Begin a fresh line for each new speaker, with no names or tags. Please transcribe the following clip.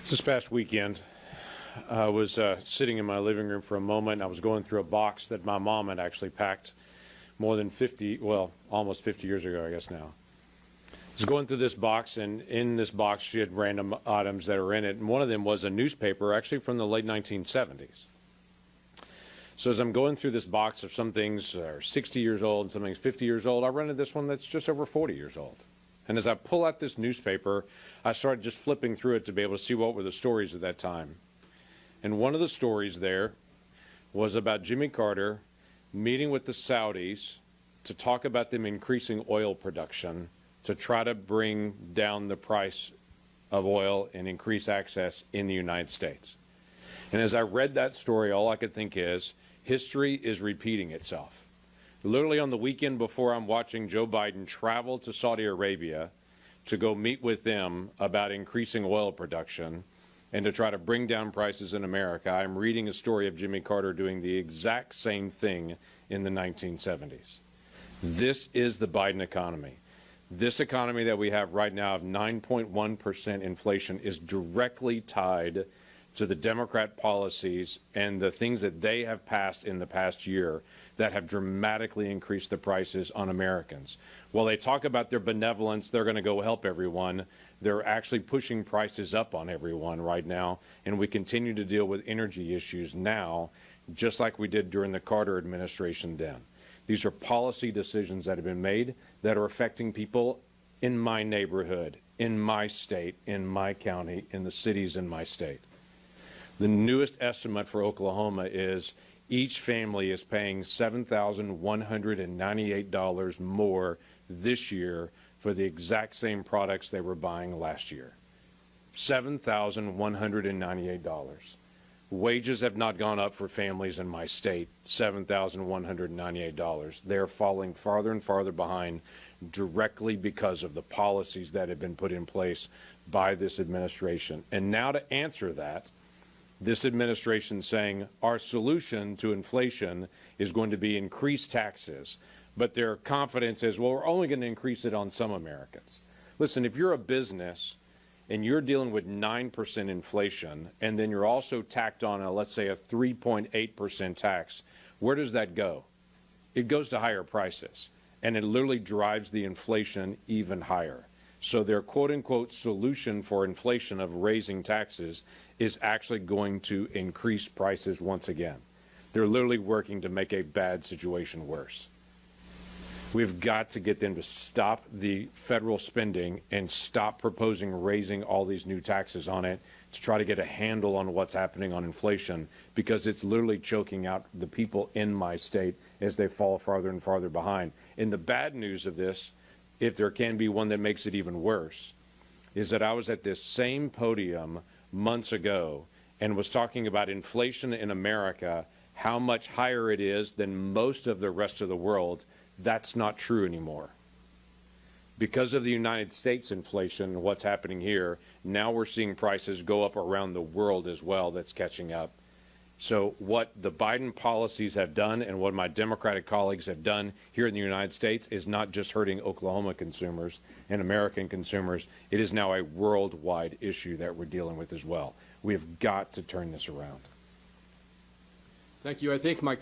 This past weekend, I was sitting in my living room for a moment. I was going through a box that my mom had actually packed more than 50, well, almost 50 years ago, I guess now. I was going through this box, and in this box she had random items that are in it, and one of them was a newspaper, actually from the late 1970s. So as I'm going through this box of some things are 60 years old and some things 50 years old, I rented this one that's just over 40 years old. And as I pull out this newspaper, I started just flipping through it to be able to see what were the stories at that time. And one of the stories there was about Jimmy Carter meeting with the Saudis to talk about them increasing oil production to try to bring down the price of oil and increase access in the United States. And as I read that story, all I could think is, history is repeating itself. Literally on the weekend before, I'm watching Joe Biden travel to Saudi Arabia to go meet with them about increasing oil production and to try to bring down prices in America. I'm reading a story of Jimmy Carter doing the exact same thing in the 1970s. This is the Biden economy. This economy that we have right now of 9.1% inflation is directly tied to the Democrat policies and the things that they have passed in the past year that have dramatically increased the prices on Americans. While they talk about their benevolence, they're going to go help everyone, they're actually pushing prices up on everyone right now, and we continue to deal with energy issues now, just like we did during the Carter administration then. These are policy decisions that have been made that are affecting people in my neighborhood, in my state, in my county, in the cities in my state. The newest estimate for Oklahoma is each family is paying $7,198 more this year for the exact same products they were buying last year. $7,198. Wages have not gone up for families in my state, $7,198. They're falling farther and farther behind directly because of the policies that have been put in place by this administration. And now to answer that, this administration saying our solution to inflation is going to be increased taxes, but their confidence is, well, we're only going to increase it on some Americans. Listen, if you're a business and you're dealing with 9% inflation, and then you're also tacked on, let's say, a 3.8% tax, where does that go? It goes to higher prices, and it literally drives the inflation even higher. So their quote-unquote solution for inflation of raising taxes is actually going to increase prices once again. They're literally working to make a bad situation worse. We've got to get them to stop the federal spending and stop proposing raising all these new taxes on it to try to get a handle on what's happening on inflation, because it's literally choking out the people in my state as they fall farther and farther behind. And the bad news of this, if there can be one that makes it even worse, is that I was at this same podium months ago and was talking about inflation in America, how much higher it is than most of the rest of the world. That's not true anymore. Because of the United States inflation and what's happening here, now we're seeing prices go up around the world as well. That's catching up. So what the Biden policies have done and what my Democratic colleagues have done here in the United States is not just hurting Oklahoma consumers and American consumers. It is now a worldwide issue that we're dealing with as well. We have got to turn this around.
Thank you. I think my